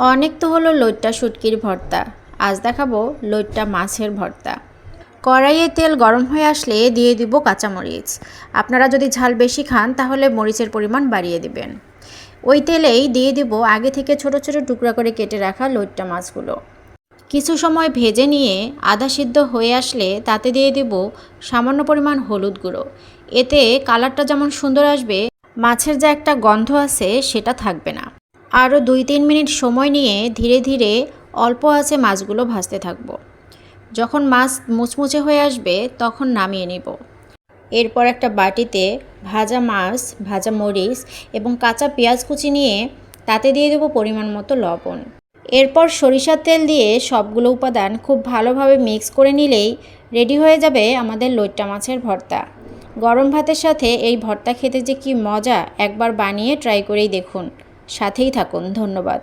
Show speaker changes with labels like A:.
A: অনেক তো হলো লইট্টা শুটকির ভর্তা, আজ দেখাবো লইট্টা মাছের ভর্তা। কড়াইয়ে তেল গরম হয়ে আসলে দিয়ে দিব কাঁচামরিচ। আপনারা যদি ঝাল বেশি খান তাহলে মরিচের পরিমাণ বাড়িয়ে দিবেন। ওই তেলেই দিয়ে দিব আগে থেকে ছোট ছোট টুকরা করে কেটে রাখা লইট্টা মাছগুলো। কিছু সময় ভেজে নিয়ে আধা সিদ্ধ হয়ে আসলে তাতে দিয়ে দিব সামান্য পরিমাণ হলুদ গুঁড়ো। এতে কালারটা যেমন সুন্দর আসবে, মাছের যে একটা গন্ধ আছে সেটা থাকবে না। আরও 2-3 মিনিট সময় নিয়ে ধীরে ধীরে অল্প আঁচে মাছগুলো ভাজতে থাকব। যখন মাছ মুচমুচে হয়ে আসবে তখন নামিয়ে নিব। এরপর একটা বাটিতে ভাজা মাছ, ভাজা মরিচ এবং কাঁচা পেঁয়াজ কুচি নিয়ে তাতে দিয়ে দেবো পরিমাণ মতো লবণ। এরপর সরিষার তেল দিয়ে সবগুলো উপাদান খুব ভালোভাবে মিক্স করে নিলেই রেডি হয়ে যাবে আমাদের লইট্টা মাছের ভর্তা। গরম ভাতের সাথে এই ভর্তা খেতে যে কি মজা, একবার বানিয়ে ট্রাই করেই দেখুন। সাথেই থাকুন। ধন্যবাদ।